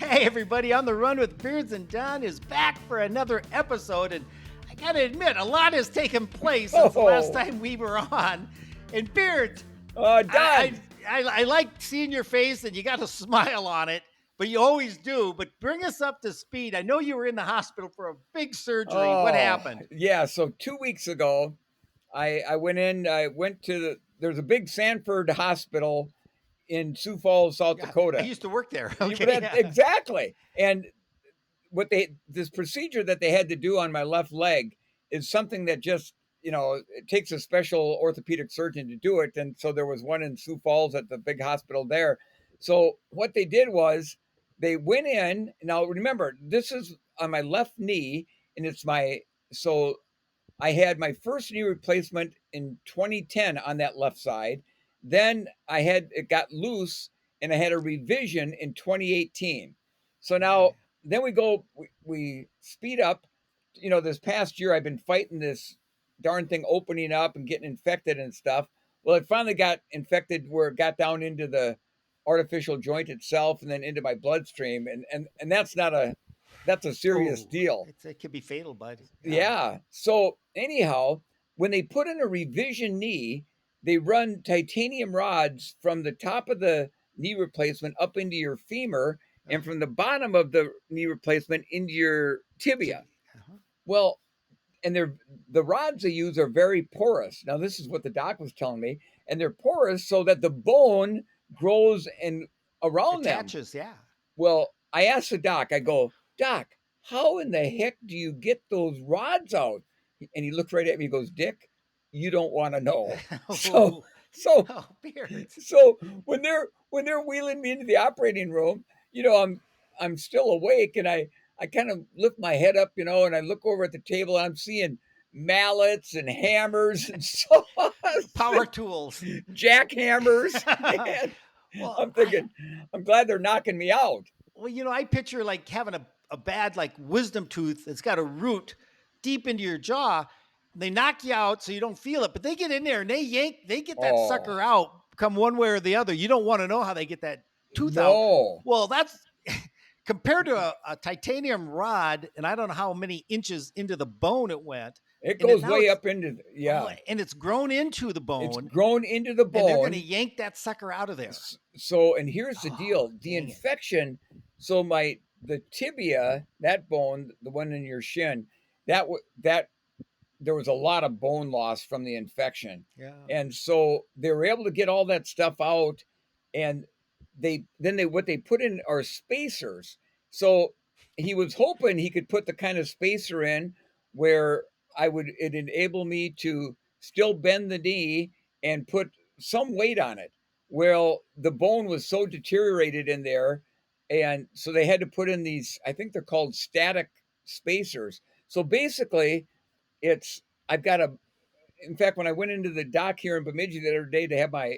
Hey, everybody, On the Run with Beards and Don is back for another episode. And I got to admit, a lot has taken place since the last time we were on. And Beards, Don. I like seeing your face and you got a smile on it, but you always do. But bring us up to speed. I know you were in the hospital for a big surgery. What happened? Yeah, so 2 weeks ago, I went to there's a big Sanford hospital in Sioux Falls, South I Dakota. used to work there. Yeah, Okay. exactly. And this procedure that they had to do on my left leg is something that just, it takes a special orthopedic surgeon to do it. And so there was one in Sioux Falls at the big hospital there. So what they did was they went in. Now, remember, this is on my left knee, and so I had my first knee replacement in 2010 on that left side. Then it got loose and I had a revision in 2018. So now, then we speed up. This past year I've been fighting this darn thing opening up and getting infected and stuff. Well, it finally got infected where it got down into the artificial joint itself and then into my bloodstream. And that's a serious deal. It could be fatal, bud. Yeah. So anyhow, when they put in a revision knee, they run titanium rods from the top of the knee replacement up into your femur and from the bottom of the knee replacement into your tibia. Well, and the rods they use are very porous. Now, this is what the doc was telling me, and they're porous so that the bone grows and around Attaches, them. yeah. Well, I asked the doc, I go, Doc, how in the heck do you get those rods out? And he looks right at me and goes, Dick, you don't want to know. So when they're wheeling me into the operating room, I'm still awake and I kind of lift my head up, and I look over at the table and I'm seeing mallets and hammers and saws, power tools, jackhammers. And I'm thinking, I'm glad they're knocking me out. Well, I picture like having a bad like wisdom tooth that's got a root deep into your jaw. They knock you out so you don't feel it, but they get in there and they get that sucker out, come one way or the other. You don't want to know how they get that tooth out. Well, that's compared to a titanium rod, and I don't know how many inches into the bone it went. It goes way up into, and it's grown into the bone. It's grown into the bone. And they're going to yank that sucker out of there. So, and here's the deal. The infection, so the tibia, that bone, the one in your shin, that there was a lot of bone loss from the infection. Yeah. And so they were able to get all that stuff out, and what they put in are spacers. So he was hoping he could put the kind of spacer in where it enable me to still bend the knee and put some weight on it. Well, the bone was so deteriorated in there, and so they had to put in these, I think they're called static spacers. So basically, in fact, when I went into the doc here in Bemidji the other day to have my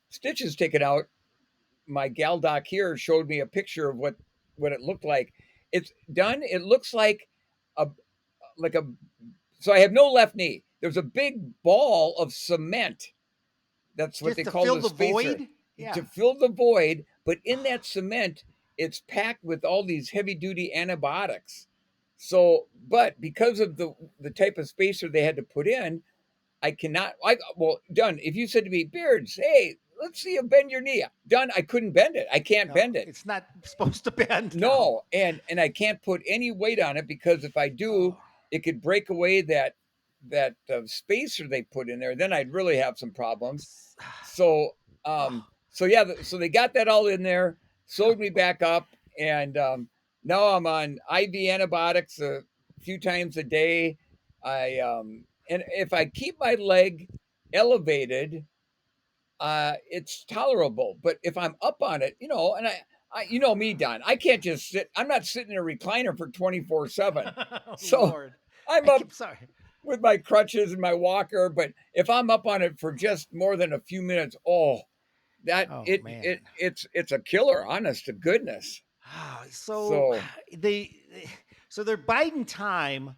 stitches taken out, my gal doc here showed me a picture of what it looked like. It's done. It looks like so I have no left knee. There's a big ball of cement. That's what they call the spacer. Void? Yeah. To fill the void, but in that cement, it's packed with all these heavy-duty antibiotics. So, but because of the type of spacer they had to put in, I cannot. Done. If you said to me, Beards, hey, let's see you bend your knee. Done. I couldn't bend it. I can't bend it. It's not supposed to bend. No, and I can't put any weight on it because if I do, it could break away that spacer they put in there. Then I'd really have some problems. So, so they got that all in there, sewed me back up, and now I'm on IV antibiotics a few times a day. And if I keep my leg elevated, it's tolerable. But if I'm up on it, and I you know me, Don, I can't just sit. I'm not sitting in a recliner for 24/7. So Lord. I'm up with my crutches and my walker. But if I'm up on it for just more than a few minutes, it's a killer, honest to goodness. So they're biding time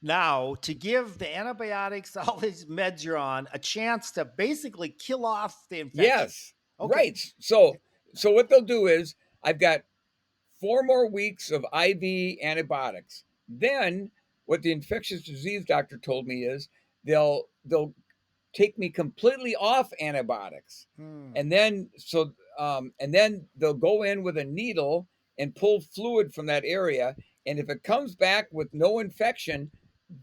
now to give the antibiotics, all these meds you're on, a chance to basically kill off the infection. Yes. Okay. Right. So what they'll do is I've got 4 more weeks of IV antibiotics. Then what the infectious disease doctor told me is they'll take me completely off antibiotics. Hmm. And then they'll go in with a needle and pull fluid from that area. And if it comes back with no infection,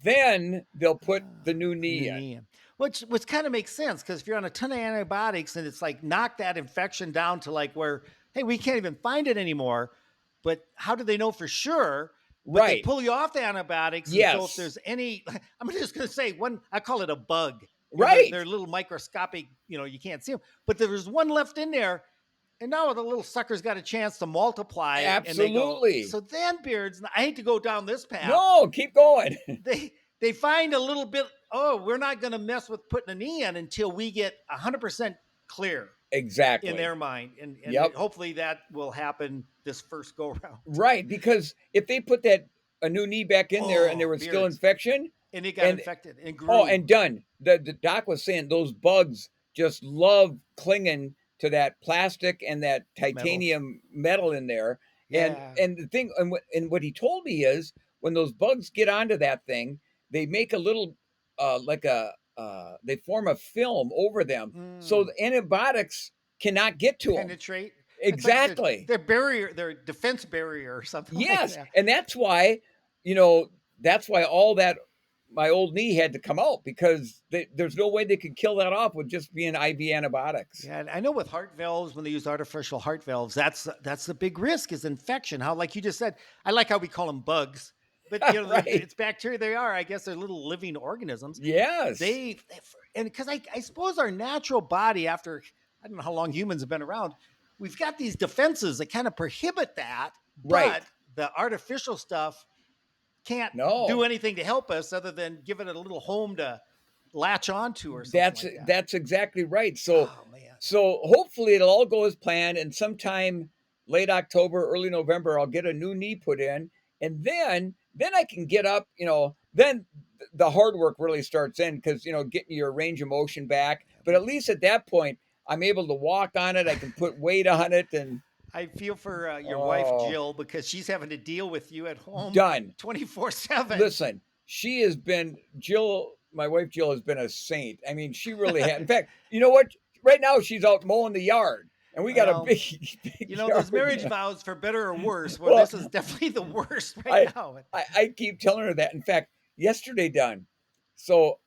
then they'll put the new A new knee in. knee, which kind of makes sense because if you're on a ton of antibiotics and it's like knock that infection down to like where hey we can't even find it anymore, but how do they know for sure? But they Right. pull you off the antibiotics, and so if Yes. there's any, I'm just going to say one, I call it a bug. They're Right. little microscopic. You can't see them, but there was one left in there, and now the little sucker's got a chance to multiply, and they go. Absolutely. So then, Beards, I hate to go down this path, No, keep going. they find a little bit, oh, we're not going to mess with putting a knee in until we get 100% clear in Exactly. their mind, and Yep. hopefully that will happen this first go round. Right. Because if they put that a new knee back in there and there Oh, was still Beards, infection, and it got and infected and oh, grew. and done. The doc was saying those bugs just love clinging to that plastic and that Metal. titanium metal in there. And Yeah. and the thing and what he told me is when those bugs get onto that thing, they make a little like a they form a film over them, so Mm. the antibiotics cannot get to them. Penetrate. It's like Exactly. their barrier, their defense barrier, or something like Yes, that. and you know, that's why all that my old knee had to come out because there's no way they could kill that off with just being IV antibiotics. Yeah, and I know with heart valves, when they use artificial heart valves, that's the big risk is infection. How, like you just said, I like how we call them bugs, but Right. it's bacteria. They are, I guess, they're little living organisms. Yes. They and because I suppose our natural body, after I don't know how long humans have been around, we've got these defenses that kind of prohibit that, Right. but the artificial stuff can't do No. anything to help us other than give it a little home to latch onto or something That's like that. that's exactly right. So Oh man. so hopefully it'll all go as planned and sometime late October, early November I'll get a new knee put in and then I can get up, then the hard work really starts in cuz getting your range of motion back, but at least at that point I'm able to walk on it, I can put weight on it and I feel for your wife oh, Jill because she's having to deal with you at home done. 24/7. Listen, she has been Jill, my wife Jill has been a saint. I mean, she really had. In fact, you know what? Right now she's out mowing the yard, and we got a Well, big, big there's yard. marriage vows for better or worse. Well, Well, this is definitely the worst right I, now. I keep telling her that. In fact, yesterday done. So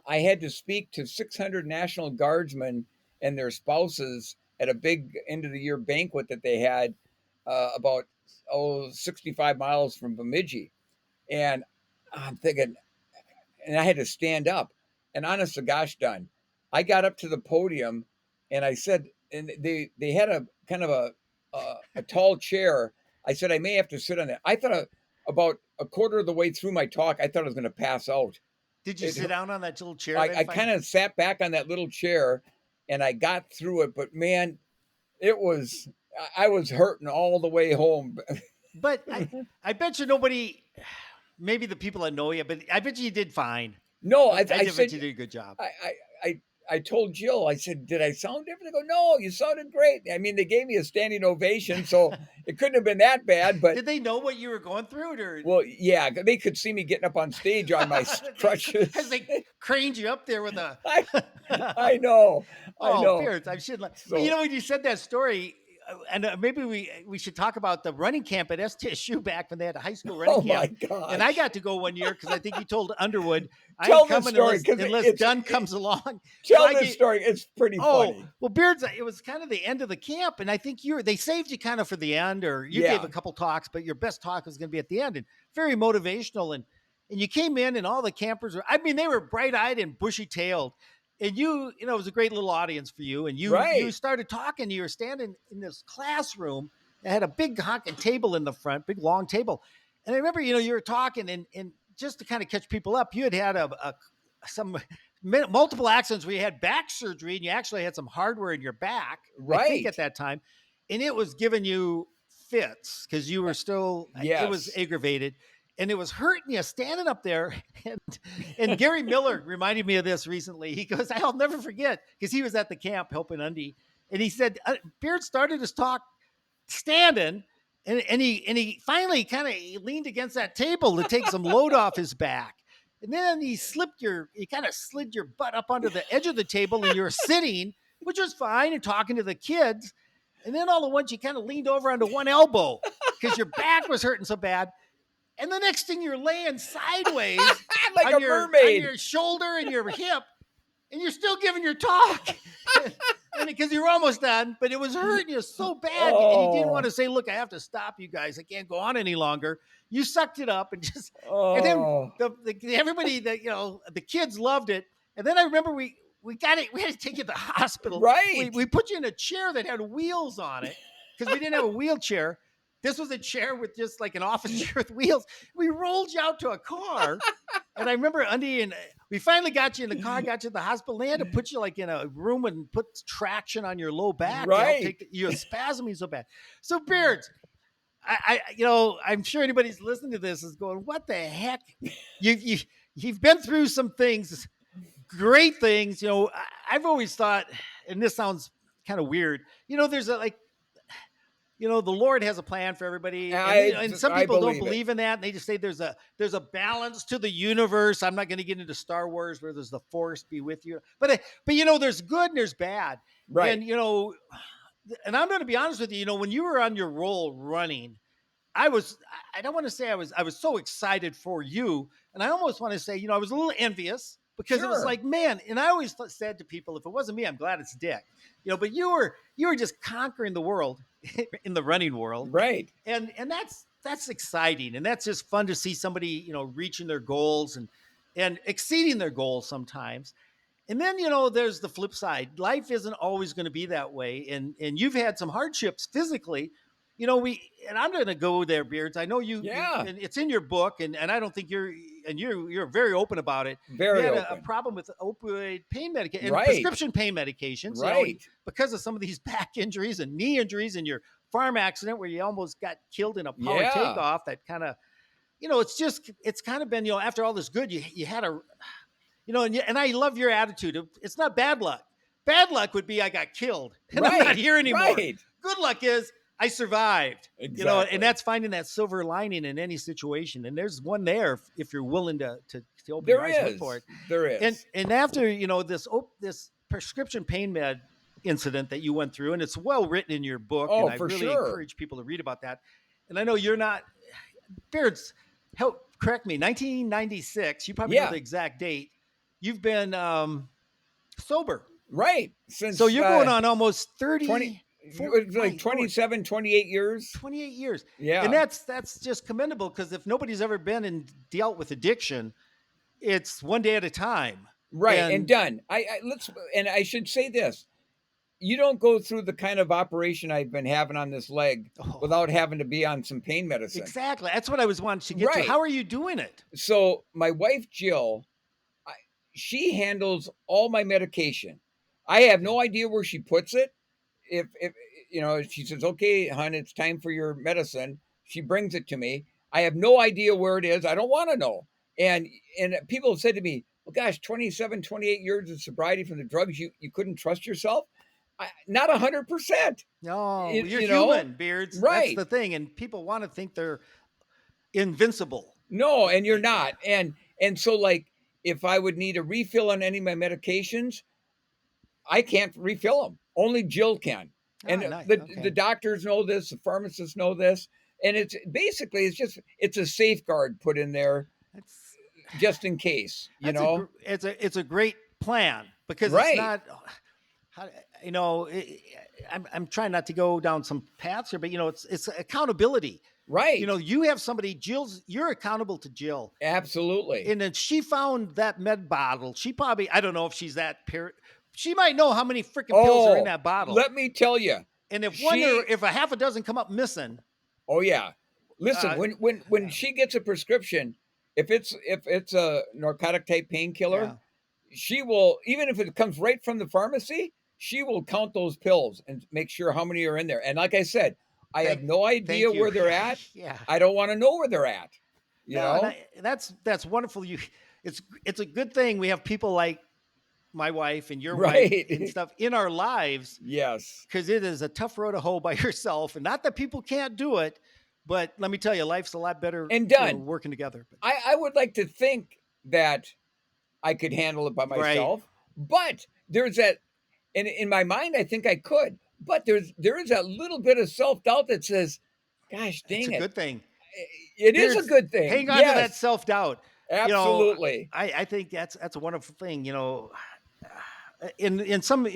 I had to speak to 600 National Guardsmen and their spouses at a big end of the year banquet that they had about 65 miles from Bemidji. And I'm thinking, and I had to stand up. And honest to gosh, done. I got up to the podium, and I said, and they had a kind of a tall chair. I said I may have to sit on it. I thought about a quarter of the way through my talk, I thought I was going to pass out. Did you It, sit down on that little chair I then kind finally? of sat back on that little chair, and I got through it. But man, it was I was hurting all the way home. But I bet you nobody, maybe the people that know you, but I bet you did fine. No, I I bet said you did a good job. I, I, I, I told Jill, I said, did I sound different? They go, no, you sounded great. I mean, they gave me a standing ovation, so it couldn't have been that bad. But Did they know what you were going through, or well, yeah, they could see me getting up on stage on my as crutches. they craned you up there with a? I, I know, I Oh, know. Beards, I should. But So, when you said that story, and maybe we should talk about the running camp at SDSU back when they had a high school running oh my camp, and I gosh, got to go one year because I think you told Underwood I ain't tell this coming story because unless Dunn comes along. So tell I this gave. story. It's pretty Oh, funny. well, Beards, it was kind of the end of the camp, and I think they saved you kind of for the end, or you gave Yeah, a couple talks, but your best talk was going to be at the end, and very motivational. And you came in, and all the campers were, I mean, they were bright eyed and bushy tailed, and it was a great little audience for you. And you right, started talking. You were standing in this classroom that had a big honking table in the front, big long table, and I remember, you were talking, and just to kind of catch people up, you had some multiple accidents where you had back surgery and you actually had some hardware in your back, I think right. at that time, and it was giving you fits because you were still, it was Yes, aggravated and it was hurting you standing up there. And Gary Miller reminded me of this recently. He goes, I'll never forget because he was at the camp helping Undy. And he said, Beard started his talk standing. And he finally kind of leaned against that table to take some load off his back. And then he kind of slid your butt up onto the edge of the table and you're sitting, which was fine, and talking to the kids. And then all at once you kind of leaned over onto one elbow because your back was hurting so bad. And the next thing you're laying sideways Like a on mermaid. your shoulder and your hip, and you're still giving your talk. And because you're almost done, but it was hurting you so bad, and you didn't want to say, "Look, I have to stop you guys. I can't go on any longer." You sucked it up and just, and then Oh, everybody that the kids loved it. And then I remember we got it. We had to take you to the hospital. right. We put you in a chair that had wheels on it because we didn't have a wheelchair. This was a chair with just like an office chair with wheels. We rolled you out to a car. And I remember Undy and we finally got you in the car, got you to the hospital. They had to put you like in a room and put traction on your low back to help Right. take you're spasming so bad. So Beards, I'm sure anybody's listening to this is going, "What the heck?" You've been through some things, great things. I've always thought, and this sounds kind of weird. There's the Lord has a plan for everybody, and some I people don't believe it. believe in that. And they just say there's a balance to the universe. I'm not going to get into Star Wars where there's the Force be with you, but there's good and there's bad, Right. and I'm going to be honest with you. When you were on your roll running, I don't want to say I was so excited for you, and I almost want to say I was a little envious because it was Sure. like, man. And I always said to people, if it wasn't me, I'm glad it's Dick. But you were just conquering the world in the running world, Right. and that's exciting, and that's just fun to see somebody reaching their goals and exceeding their goals sometimes. And then there's the flip side. Life isn't always going to be that way, and you've had some hardships physically. And I'm going to go there, Beards. I know Yeah. and it's in your book, and I don't think you're very open about it. Very You had a open. problem with opioid pain medication and Right. prescription pain medications, Right. because of some of these back injuries and knee injuries and your farm accident where you almost got killed in a power Yeah. takeoff. That kind of, it's kind of been, after all this good, you had a, and I love your attitude. It's not bad luck. Bad luck would be I got killed and I'm not Right. here anymore. Right. Good luck is I survived. Exactly. And that's finding that silver lining in any situation. And there's one there if you're willing to open There your eyes and look is. for it. There is. And after this prescription pain med incident that you went through, and it's well written in your book, Oh, and I for really sure. encourage people to read about that. And I know you're not, Beards, help correct me, 1996. You probably know Yeah. the exact date. You've been sober. Right. Since So you're going on almost 20, Lord, 27, 28 years. 28 years. Yeah. And that's just commendable, because if nobody's ever been and dealt with addiction, it's one day at a time. Right. And done. I should say this. You don't go through the kind of operation I've been having on this leg without having to be on some pain medicine. Exactly. That's what I was wanting to get Right. to. How are you doing it? So my wife, Jill, she handles all my medication. I have no idea where she puts it. If she says, "Okay, hon, it's time for your medicine," she brings it to me. I have no idea where it is. I don't want to know. And people have said to me, "Well, gosh, 27, 28 years of sobriety from the drugs, you couldn't trust yourself?" Not 100%. No, You- you're you know? human, Beards. Right. That's the thing. And people want to think they're invincible. No, and you're not. And so, like, if I would need a refill on any of my medications, I can't refill them. Only Jill can. And nice. the Okay. doctors know this, the pharmacists know this, and it's a safeguard put in there That's just in case, it's a great plan, because Right. it's not. I'm trying not to go down some paths here, but it's accountability. Right. You have somebody, you're accountable to Jill. Absolutely. And then she found that med bottle. She probably, I don't know if she's that she might know how many freaking pills are in that bottle. Let me tell you. And if a half a dozen come up missing. Oh yeah. Listen, when she gets a prescription, if it's a narcotic type painkiller, she will, even if it comes right from the pharmacy, she will count those pills and make sure how many are in there. And like I said, I have no idea where they're at. Yeah. I don't want to know where they're at. You know? And that's wonderful. It's a good thing we have people like my wife and your wife and Right. stuff in our lives, Yes. because it is a tough road to hoe by yourself. And not that people can't do it, but let me tell you, life's a lot better, And done. working together. But I would like to think that I could handle it by right, myself, but there's that in my mind, I think I could, but there is that little bit of self-doubt that says, "Gosh it's dang a it." good thing. It is a Beards, good thing. hang on to that Yes, self doubt. You know, absolutely. I think that's a wonderful thing. In some,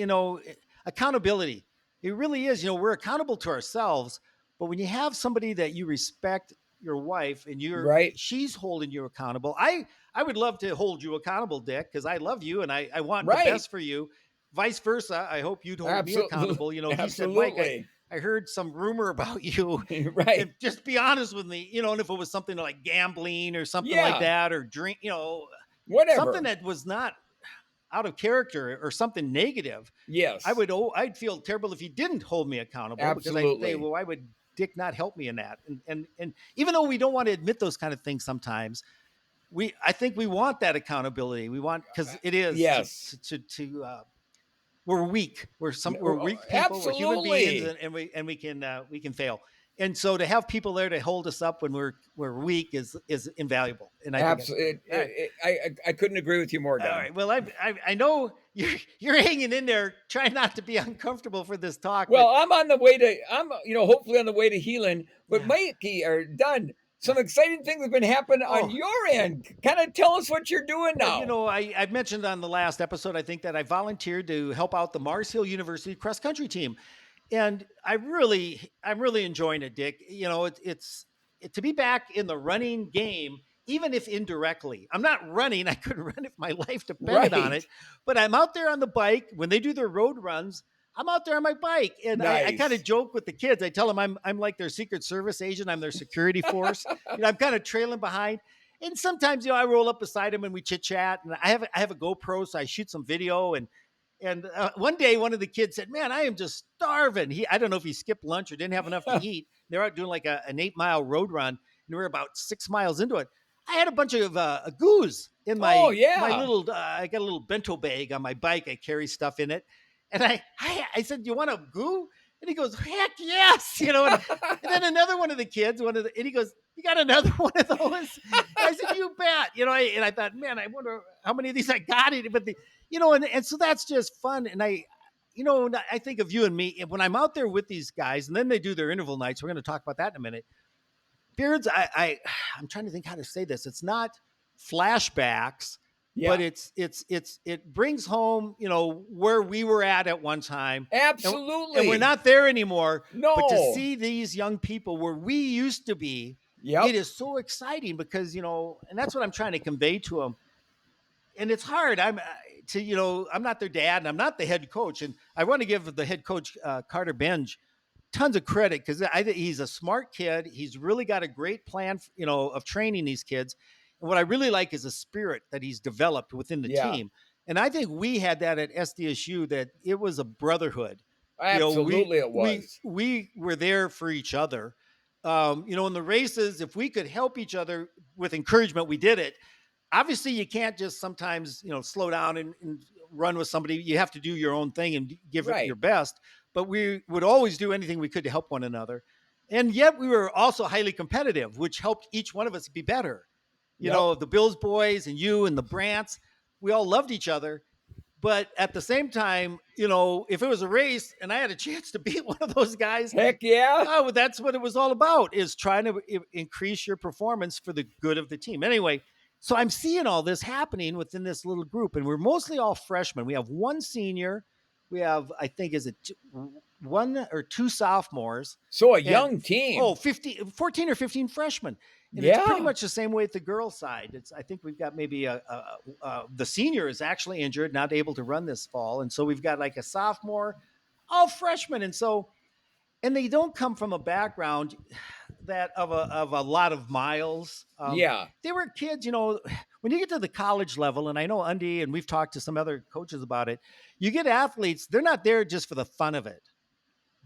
accountability. It really is. We're accountable to ourselves, but when you have somebody that you respect, your wife, and Right, she's holding you accountable. I would love to hold you accountable, Dick, because I love you and I want the right. best for you. Vice versa. I hope you'd hold me Absolutely, accountable. He said, Mike, absolutely. I heard some rumor about you, Right. and just be honest with me, and if it was something like gambling or something like Yeah, that, or drink, something whatever. that was not out of character or something negative, Yes, I'd feel terrible if he didn't hold me accountable, because I'd say, absolutely. well, why would Dick not help me in that? And even though we don't want to admit those kind of things sometimes, I think we want that accountability. We want, because it is Yes. we're weak. We're weak people. We're human beings, Absolutely. and we can fail. And so to have people there to hold us up when we're weak is invaluable. And I think that's great. Absolutely. All right. I couldn't agree with you more, All Don. right. Well, I know you're hanging in there, trying not to be uncomfortable for this talk, but Well, I'm on the way to hopefully on the way to healing. But yeah. Mikey or Dunn, Yeah. some exciting things have been happening on Oh, your end. Kind of tell us what you're doing well, now. I mentioned on the last episode, I think, that I volunteered to help out the Mars Hill University cross country team, and I'm really enjoying it, Dick. To be back in the running game, even if indirectly. I'm not running. I couldn't run if my life depended on Right. it, but I'm out there on the bike when they do their road runs. I'm out there on my bike, and I kind of Nice. joke with the kids. I tell them I'm like their Secret Service agent. I'm their security force. I'm kind of trailing behind. And sometimes, I roll up beside him and we chit chat. And I have a GoPro, so I shoot some video. And one day, one of the kids said, "Man, I am just starving." I don't know if he skipped lunch or didn't have enough to eat. They're out doing like an 8 mile road run, and we're about 6 miles into it. I had a bunch of goos in Oh my yeah. little. I got a little bento bag on my bike. I carry stuff in it, and I said, "Do you want a goo?" And he goes, "Heck yes!" And then another one of the kids, and he goes, "You got another one of those?" And I said, "You bet." And I thought, man, I wonder how many of these I got it, but and so that's just fun. And I think of you and me, and when I'm out there with these guys, and then they do their interval nights. We're going to talk about that in a minute. Beards, I'm trying to think how to say this. It's not flashbacks, but Yeah. it brings home, where we were at one time, and we're Absolutely. not there anymore. But to No. see these young people where we used to be, it Yep. is so exciting, because and that's what I'm trying to convey to them. And it's hard. I'm not their dad, and I'm not the head coach, and I want to give the head coach, Carter Benj, tons of credit, because I think he's a smart kid. He's really got a great plan, of training these kids. And what I really like is the spirit that he's developed within the Yeah. team. And I think we had that at SDSU, that it was a brotherhood. We Absolutely it we was. we were there for each other. In the races, if we could help each other with encouragement, we did it. Obviously, you can't just sometimes slow down and run with somebody. You have to do your own thing and give it your Right. best. But we would always do anything we could to help one another. And yet we were also highly competitive, which helped each one of us be better. Yep. The Bills boys and you and the Brants, we all loved each other. But at the same time, if it was a race and I had a chance to beat one of those guys, Heck yeah. oh, well, that's what it was all about, is trying to increase your performance for the good of the team. Anyway, so I'm seeing all this happening within this little group, and we're mostly all freshmen. We have one senior. We have, I think, one or two sophomores, So a and young team. 14 or 15 freshmen. And it's pretty Yeah. much the same way at the girls' side. I think we've got maybe the senior is actually injured, not able to run this fall. And so we've got like a sophomore, all freshmen. And they don't come from a background that of a lot of miles. Yeah. They were kids, when you get to the college level, and I know Undy and we've talked to some other coaches about it, you get athletes, they're not there just for the fun of it.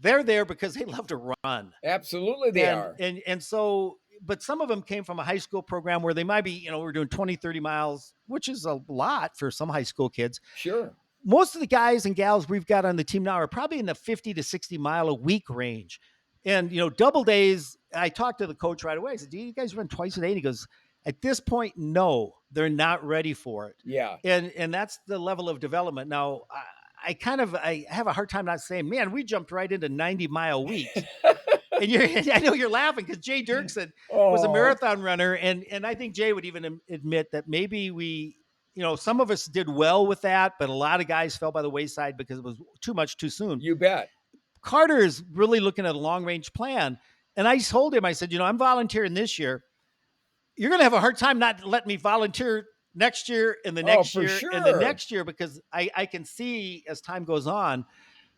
They're there because they love to run. Absolutely they And are. and and so but some of them came from a high school program where they might be, we're doing 20, 30 miles, which is a lot for some high school kids. Sure. Most of the guys and gals we've got on the team now are probably in the 50 to 60 mile a week range. And, double days, I talked to the coach right away. I said, do you guys run twice a day? And he goes, at this point, no, they're not ready for it. Yeah. And that's the level of development. Now, I have a hard time not saying, man, we jumped right into 90-mile weeks. And I know you're laughing because Jay Dirksen was a marathon runner. And I think Jay would even admit that maybe some of us did well with that, but a lot of guys fell by the wayside because it was too much too soon. You bet. Carter is really looking at a long range plan. And I told him, I said, I'm volunteering this year. You're going to have a hard time not letting me volunteer next year and the next year and the next year, because I can see as time goes on,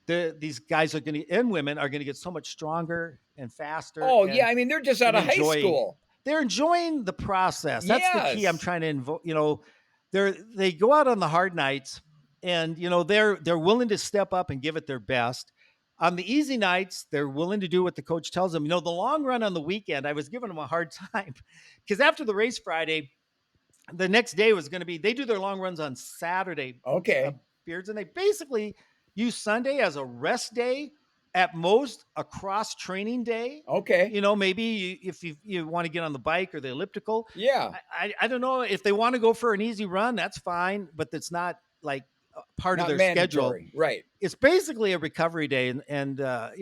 these guys are going to, and women are going to get so much stronger and faster. Oh, yeah. I mean, they're just out of high school. They're enjoying the process. That's the key I'm trying to invoke. They go out on the hard nights and, they're willing to step up and give it their best. On the easy nights, they're willing to do what the coach tells them. The long run on the weekend, I was giving them a hard time because after the race Friday, the next day was going to be, they do their long runs on Saturday. Okay. Beards, and they basically use Sunday as a rest day, at most a cross training day. Okay. Maybe if you want to get on the bike or the elliptical. Yeah. I don't know if they want to go for an easy run, that's fine, but it's not like part of their mandatory. schedule. Right. It's basically a recovery day and a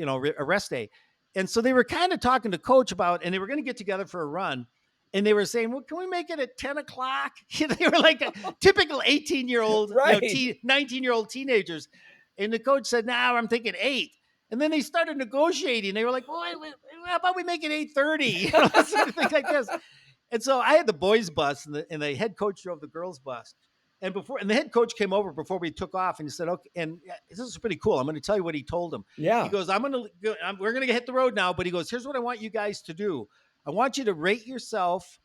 rest day. And so they were kind of talking to coach about, and they were going to get together for a run. And they were saying, well, can we make it at 10 o'clock? They were like a typical 18-year-old, right. 19-year-old teenagers. And the coach said, I'm thinking 8. And then they started negotiating. They were like, well, how about we make it 8:30? Something like this. And so I had the boys' bus, and the head coach drove the girls' bus. And the head coach came over before we took off, and he said, okay, and this is pretty cool. I'm going to tell you what he told him. Yeah. He goes, we're going to hit the road now. But he goes, here's what I want you guys to do. I want you to rate yourself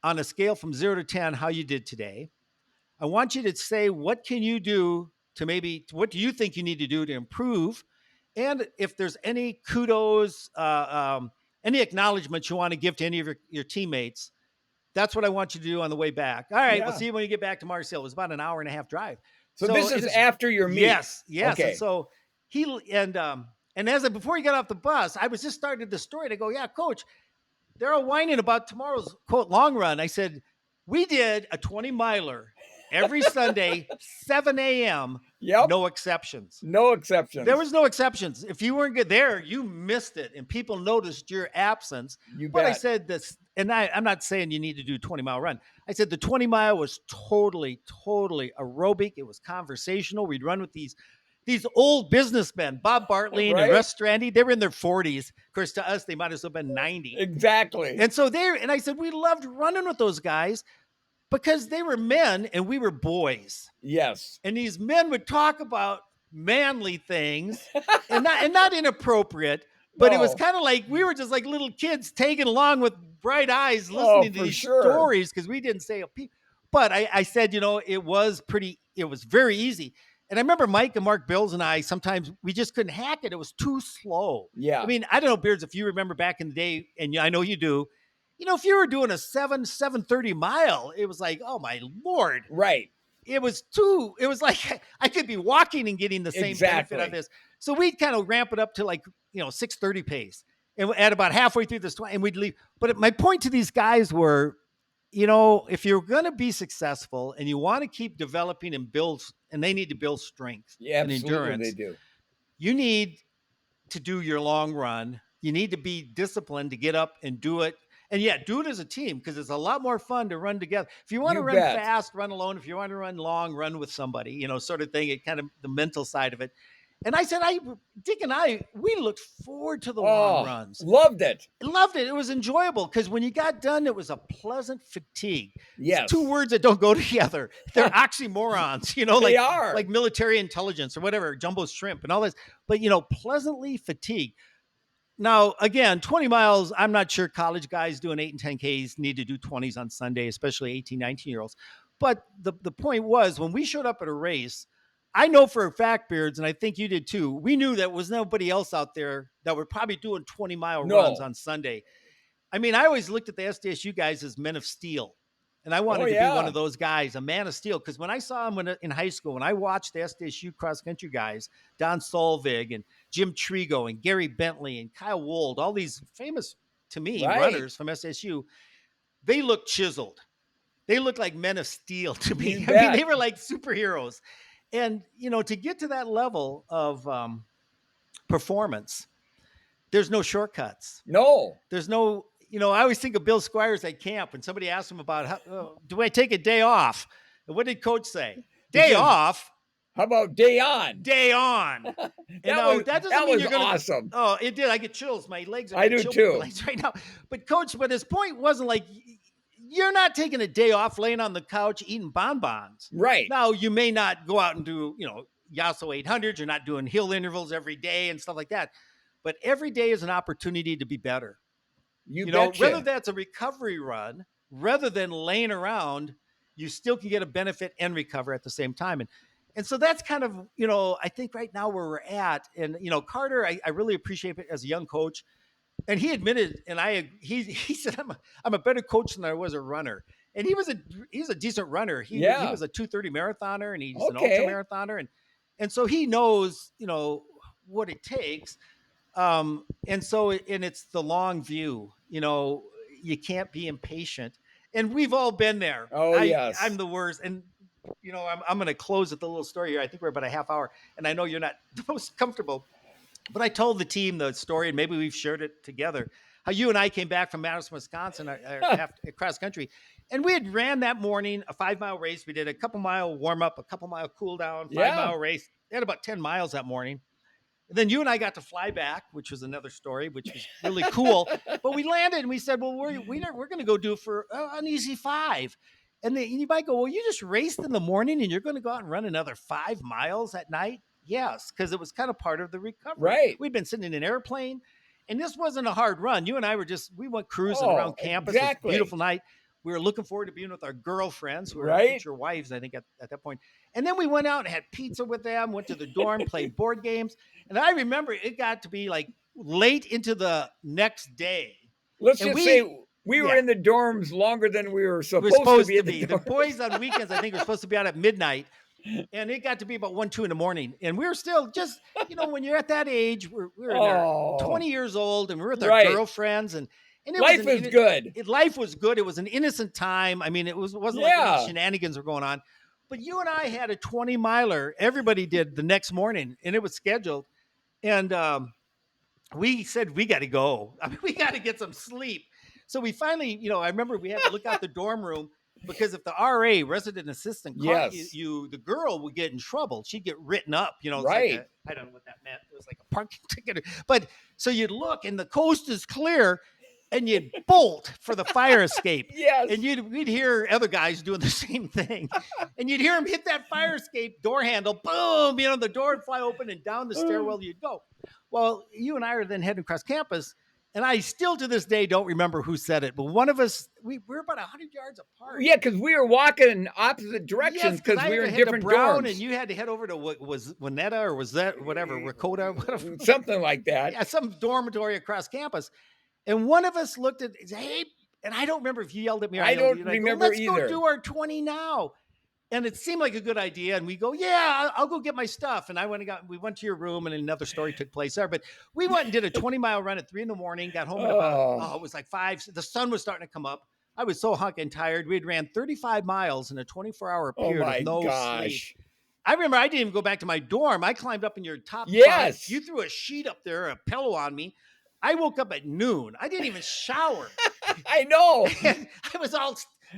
on a scale from 0 to 10, how you did today. I want you to say, what can you do what do you think you need to do to improve? And if there's any kudos, any acknowledgement you want to give to any of your teammates, that's what I want you to do on the way back. All right, we'll see you when you get back to Mars Hill. It was about an hour and a half drive. So this is after your meet? Yes. Okay. And so before he got off the bus, I was just starting the story to go, yeah, coach, they're all whining about tomorrow's quote long run. I said, we did a 20-miler every Sunday, 7 a.m. Yep. No exceptions. No exceptions. There was no exceptions. If you weren't good there, you missed it, and people noticed your absence. You but bet. I said this, and I'm not saying you need to do a 20-mile run. I said the 20-mile was totally, totally aerobic. It was conversational. We'd run with these old businessmen, Bob Bartley and Russ Strandy. They were in their 40s. Of course, to us, they might as well have been 90. Exactly. And so and I said, we loved running with those guys because they were men and we were boys. Yes. And these men would talk about manly things and not inappropriate, but it was kind of like we were just like little kids tagging along with bright eyes listening to these stories because we didn't say a peep. But I said, it was very easy. And I remember Mike and Mark Bills and I, sometimes we just couldn't hack it. It was too slow. Yeah. I mean, I don't know, Beards, if you remember back in the day, and I know you do, if you were doing a 7:30 mile, it was like, oh my Lord. Right. It was like I could be walking and getting the same benefit of this. So we'd kind of ramp it up to 6:30 pace. And at about halfway through this, and we'd leave. But my point to these guys were, if you're going to be successful and you want to keep developing and they need to build strength and endurance. They do. You need to do your long run. You need to be disciplined to get up and do it. And do it as a team because it's a lot more fun to run together. If you want to run fast, run alone. If you want to run long, run with somebody, sort of thing. It kind of the mental side of it. And I said, Dick and we looked forward to the long runs. Loved it. It was enjoyable because when you got done, it was a pleasant fatigue. Yes. It's 2 words that don't go together. They're oxymorons, they are. Like military intelligence or whatever, jumbo shrimp and all this. But, pleasantly fatigued. Now, again, 20 miles, I'm not sure college guys doing 8 and 10Ks need to do 20s on Sunday, especially 18, 19-year-olds. But the point was, when we showed up at a race, I know for a fact, Beards, and I think you did too, we knew that was nobody else out there that were probably doing 20-mile runs on Sunday. I mean, I always looked at the SDSU guys as men of steel. And I Oh wanted to be one yeah. of those guys, a man of steel. Because when I saw him in high school, when I watched the SDSU cross country guys, Don Solvig and Jim Trigo and Gary Bentley and Kyle Wold, all these famous to me Right. runners from SDSU, they looked chiseled. They looked like men of steel to You me. I mean, they bet. were like superheroes. And, to get to that level of performance, there's no shortcuts. No. There's no, I always think of Bill Squires at camp, and somebody asked him about do I take a day off? And what did coach say? He Day says, off, how about day on? day on. And That was that doesn't that mean was you're going to, awesome. oh, it did. I get chills. My legs are I getting do chilled with my too. legs right now. But his point wasn't like, you're not taking a day off laying on the couch eating bonbons. Right. Now, you may not go out and do, Yasso 800s. You're not doing hill intervals every day and stuff like that. But every day is an opportunity to be better. You Whether betcha. that's a recovery run, rather than laying around, you still can get a benefit and recover at the same time. And so that's kind of, I think right now where we're at. And, Carter, I really appreciate it as a young coach. And he admitted, and he said, I'm a better coach than I was a runner. And he's a decent runner. He Yeah. was a 2:30 marathoner, and he's an ultra Okay. marathoner. And so he knows, what it takes. And it's the long view, you can't be impatient. And we've all been there. Oh yes. I'm the worst. And, I'm going to close with a little story here. I think we're about a half hour, and I know you're not the most comfortable, but I told the team the story, and maybe we've shared it together, how you and I came back from Madison, Wisconsin, cross country. And we had ran that morning a 5-mile race. We did a couple mile warm up, a couple mile cool down, 5-mile race. They had about 10 miles that morning. And then you and I got to fly back, which was another story, which was really cool. But we landed and we said, well, we're going to go do for an easy 5. And then you might go, well, you just raced in the morning and you're going to go out and run another 5 miles at night? Yes, because it was kind of part of the recovery. Right. We'd been sitting in an airplane, and this wasn't a hard run. You and I we went cruising around campus. Exactly. It was a beautiful night. We were looking forward to being with our girlfriends, who were our future wives, I think, at that point. And then we went out and had pizza with them, went to the dorm, played board games. And I remember it got to be like late into the next day. Let's just say we were in the dorms longer than we were supposed to be. The boys on weekends, I think, were supposed to be out at midnight. And it got to be about 1, 2 in the morning. And we were still just, when you're at that age, we're in our 20 years old, and we're with our girlfriends. And life is good. Life was good. It was an innocent time. I mean, it wasn't like any shenanigans were going on. But you and I had a 20-miler. Everybody did the next morning, and it was scheduled. And we said, we got to go. I mean, we got to get some sleep. So we finally, I remember we had to look out the dorm room, because if the RA, resident assistant, caught you, the girl would get in trouble. She'd get written up. It's like I don't know what that meant. It was like a parking ticket. But so you'd look, and the coast is clear, and you'd bolt for the fire escape. Yes. And we'd hear other guys doing the same thing. And you'd hear them hit that fire escape door handle. Boom! The door would fly open, and down the stairwell you'd go. Well, you and I are then heading across campus. And I still to this day don't remember who said it, but one of us, we're about 100 yards apart. Yeah, because we were walking in opposite directions because we were in different dorms. And you had to head over to what was Winetta, or was that whatever, Rakota, whatever. Something like that. Yeah, some dormitory across campus. And one of us looked at, hey, and I don't remember if you yelled at me or I don't remember Let's either. Go do our 20 now. And it seemed like a good idea. And we go, yeah, I'll go get my stuff. And we went to your room, and another story took place there. But we went and did a 20-mile run at 3 a.m, got home at about, it was like 5. The sun was starting to come up. I was so honking tired. We had ran 35 miles in a 24-hour period with no sleep. I remember I didn't even go back to my dorm. I climbed up in your top bunk. You threw a sheet up there, a pillow on me. I woke up at noon. I didn't even shower. I know.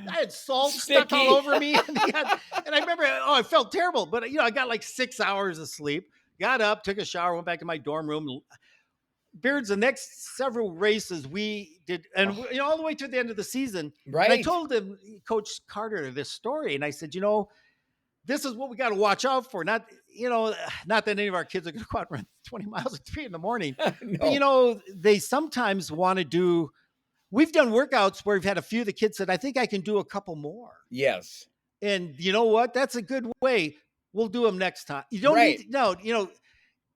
I had salt stuck all over me. And I remember, I felt terrible. But, I got like 6 hours of sleep, got up, took a shower, went back to my dorm room. Beards, the next several races we did, and all the way to the end of the season. Right. And I told him, Coach Carter, this story. And I said, this is what we got to watch out for. Not that any of our kids are going to go out and run 20 miles at 3 a.m. No. But, they sometimes want to do. We've done workouts where we've had a few of the kids said, I think I can do a couple more. Yes. And you know what? That's a good way. We'll do them next time. You don't need,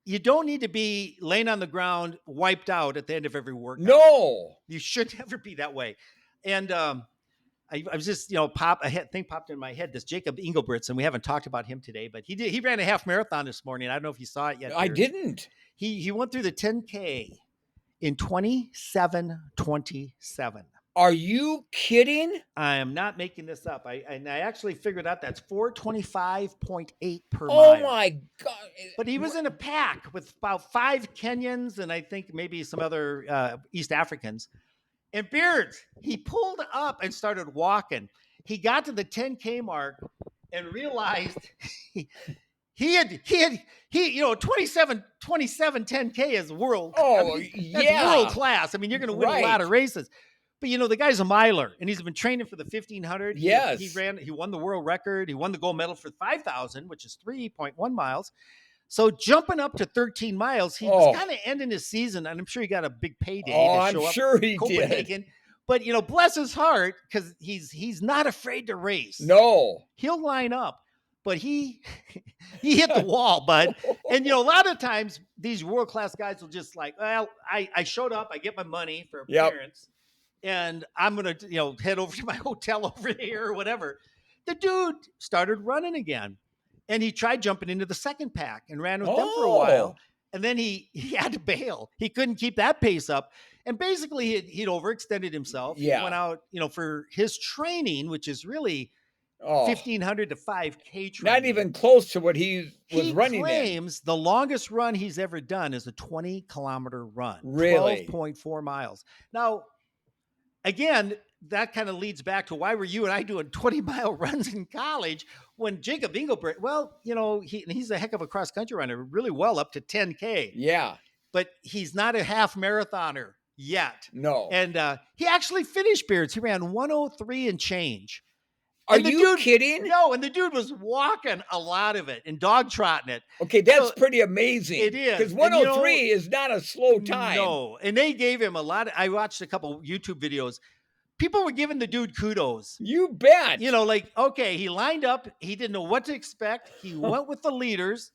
you don't need to be laying on the ground, wiped out at the end of every workout. No. You should never be that way. And I was just, thing popped in my head. This Jacob Engelbritz, and we haven't talked about him today, but he ran a half marathon this morning. I don't know if you saw it yet. I Beers. didn't. He went through the 10K in 27:27. Are you kidding? I am not making this up. I actually figured out that's 4:25.8 per Oh mile. my God. But he was in a pack with about 5 Kenyans and I think maybe some other East Africans. And Beards, he pulled up and started walking. He got to the 10K mark and realized he had 27 10K is world. Oh, that's yeah. world class. I mean, you're going to win a lot of races. But the guy's a miler, and he's been training for the 1500. Yes, he won the world record. He won the gold medal for 5,000, which is 3.1 miles. So jumping up to 13 miles, he was kind of ending his season, and I'm sure he got a big payday. I'm sure he Copenhagen. Did. But bless his heart, because he's not afraid to race. No, he'll line up. But he hit the wall, bud. And a lot of times these world class guys will just like, well, I showed up, I get my money for appearance. And I'm going to, head over to my hotel over there or whatever. The dude started running again. And he tried jumping into the second pack and ran with them for a while. And then he had to bail. He couldn't keep that pace up. And basically he'd overextended himself. Yeah. He went out, for his training, which is really 1,500 to 5K training. Not even close to what he was running. He claims the longest run he's ever done is a 20-kilometer run. Really? 12.4 miles. Now, again, that kind of leads back to why were you and I doing 20-mile runs in college when Jacob Engelbert, he's a heck of a cross-country runner, really well up to 10K. Yeah. But he's not a half marathoner yet. No. And he actually finished, Beards. He ran 103 and change. Are you kidding? No, and the dude was walking a lot of it and dog trotting it. Okay, that's pretty amazing. It is. Because 103 is not a slow time. No, and they gave him a lot. I watched a couple YouTube videos. People were giving the dude kudos. You bet. Okay, he lined up. He didn't know what to expect. He went with the leaders.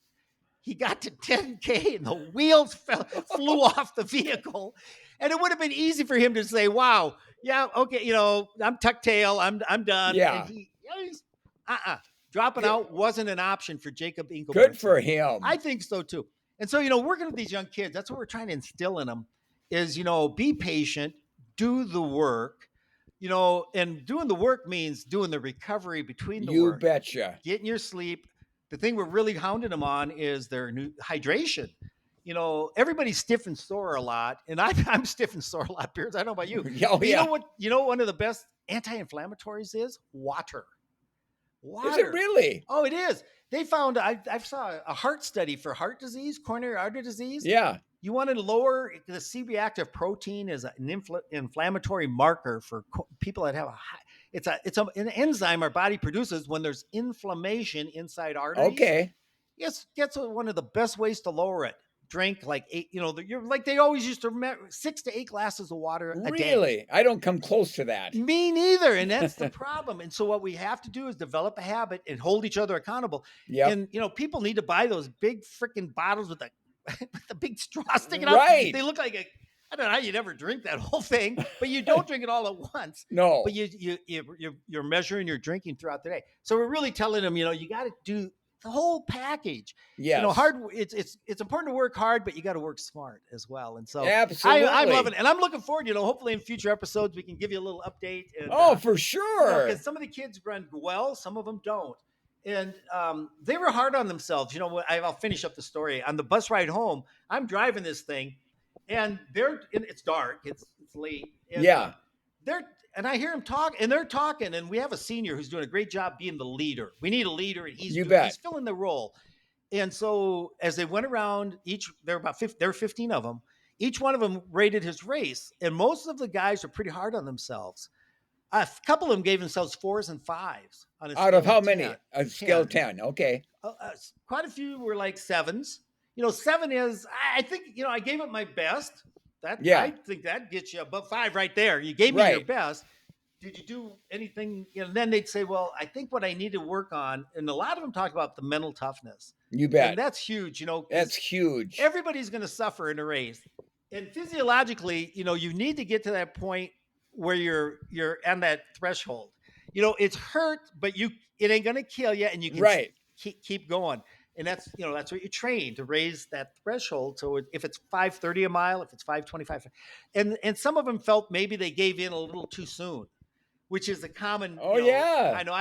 He got to 10K and the wheels flew off the vehicle. And it would have been easy for him to say, wow, yeah, okay, I'm tuck tail. I'm done. Yeah. And he's dropping out wasn't an option for Jacob Engelbert. Good for him. I think so too. And so, working with these young kids, that's what we're trying to instill in them is, be patient, do the work, and doing the work means doing the recovery between the work. You betcha. Getting your sleep. The thing we're really hounding them on is their new hydration. Everybody's stiff and sore a lot, and I'm stiff and sore a lot, Beards. I don't know about you. Oh, yeah. You know what? One of the best anti-inflammatories is water. Water. Is it really? Oh, it is. They found I saw a heart study for heart disease, coronary artery disease. Yeah. You want to lower the C-reactive protein is an inflammatory marker for people that have it's an enzyme our body produces when there's inflammation inside arteries. Okay. Yes, that's one of the best ways to lower it. Drink like 8, you're like they always used to remember 6 to 8 glasses of water a day. Really? I don't come close to that. Me neither. And that's the problem. And so what we have to do is develop a habit and hold each other accountable. Yeah. And, people need to buy those big freaking bottles with the big straw sticking out. Right. They look like I don't know how you'd ever drink that whole thing, but you don't drink it all at once. No. But you're measuring your drinking throughout the day. So we're really telling them, you got to do the whole package. Yes. It's important to work hard, but you got to work smart as well. And so absolutely. I'm loving it. And I'm looking forward, hopefully in future episodes, we can give you a little update. And, for sure. Because some of the kids run well, some of them don't. And they were hard on themselves. I'll finish up the story. On the bus ride home, I'm driving this thing and it's dark. It's late. And, yeah. And I hear them talk, and they're talking, and we have a senior who's doing a great job being the leader. We need a leader, and he's filling the role. And so as they went around, there were 15 of them. Each one of them rated his race, and most of the guys are pretty hard on themselves. A couple of them gave themselves 4s and 5s. On a Out of how 10. many? A scale of 10. Okay. Quite a few were like 7s. 7 is, I think, I gave it my best. I think that gets you above 5 right there. You gave me your best. did you do anything? You know, then they'd say, well, I think what I need to work on, and a lot of them talk about the mental toughness. You And bet. that's huge, you know, That's because huge. everybody's going to suffer in a race. And physiologically, you know, you need to get to that point where you're on that threshold. You know, it's hurt, but it ain't going to kill you, and you can Right. keep going. And that's, you know, that's what you train to raise that threshold. So if it's 5:30 a mile, if it's 5:25, and some of them felt maybe they gave in a little too soon, which is a common, Oh, you know, yeah. I know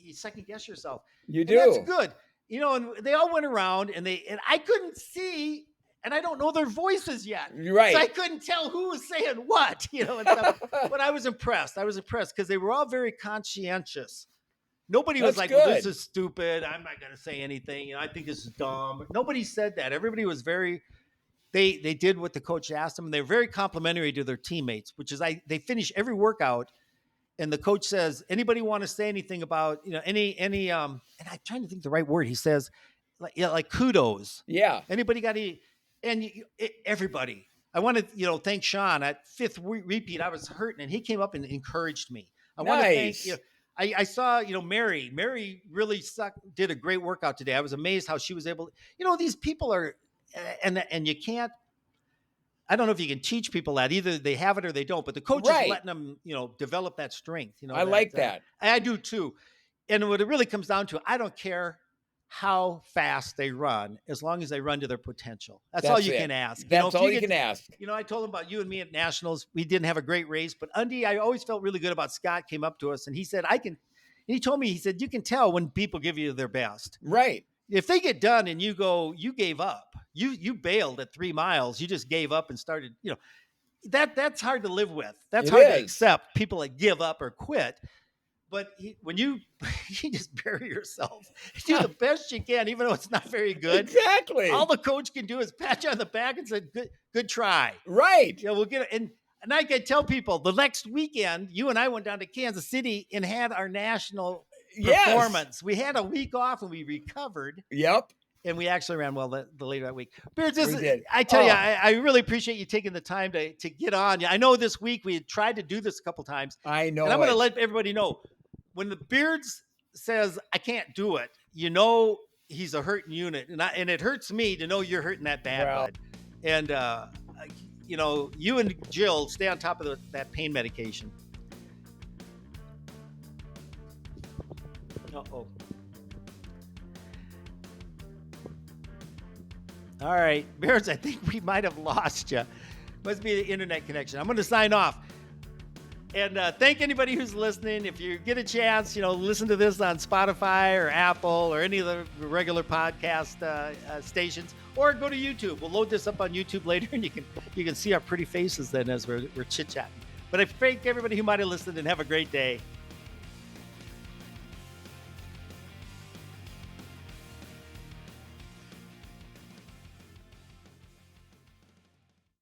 you second guess yourself, You and that's do. good, you know. And they all went around, and I couldn't see, and I don't know their voices yet, so I Right. couldn't tell who was saying what, you know, and stuff. But I was impressed. Because they were all very conscientious. Nobody was That's like, well, this good. is stupid, I'm not going to say anything, you know, I think this is dumb. Nobody said that. Everybody was very, they did what the coach asked them, and they're very complimentary to their teammates, which is they finish every workout, and the coach says, anybody want to say anything about, you know, any and I'm trying to think the right word. He says, like, yeah, like kudos. Yeah. Anybody got any? And everybody. I want to, you know, thank Sean at fifth repeat. I was hurting, and he came up and encouraged me. I want to thank, you know, Nice. I saw, you know, Mary really did a great workout today. I was amazed how she was able, you know, these people are, and you can't, I don't know if you can teach people that. Either they have it or they don't, but the coach is Right. letting them, you know, develop that strength, you know, I that like that. I do too. And what it really comes down to, I don't care how fast they run, as long as they run to their potential. That's all That's you it. can ask. You know, That's if all you you get, can ask. you know, I told him about you and me at nationals. We didn't have a great race, but Undy, I always felt really good about. Scott came up to us and he said, and he told me, he said, you can tell when people give you their best. Right. If they get done and you go, you gave up, you bailed at 3 miles, you just gave up and started, you know, that's hard to live with. That's It hard to is. accept, people that give up or quit. But when you you just bury yourself, do the best you can, even though it's not very good. All Exactly. the coach can do is pat you on the back and say, good try. Right. Yeah, we'll get it. And I can tell people the next weekend, you and I went down to Kansas City and had our national Yes. performance. We had a week off and we recovered, Yep. and we actually ran well the later that week. Beards, We did. I tell you, Oh, I really appreciate you taking the time to get on. I know this week we had tried to do this a couple times, I and I'm know going to it. let everybody know when the Beards says I can't do it. You know, he's a hurting unit, and it hurts me to know you're hurting that bad, Well, bud. And you know, you and Jill stay on top of that pain medication. Uh-oh. All right, Bears, I think we might have lost you. Must be the internet connection. I'm going to sign off. And thank anybody who's listening. If you get a chance, you know, listen to this on Spotify or Apple or any of the regular podcast stations, or go to YouTube. We'll load this up on YouTube later, and you can see our pretty faces then as we're chit-chatting. But I thank everybody who might have listened, and have a great day.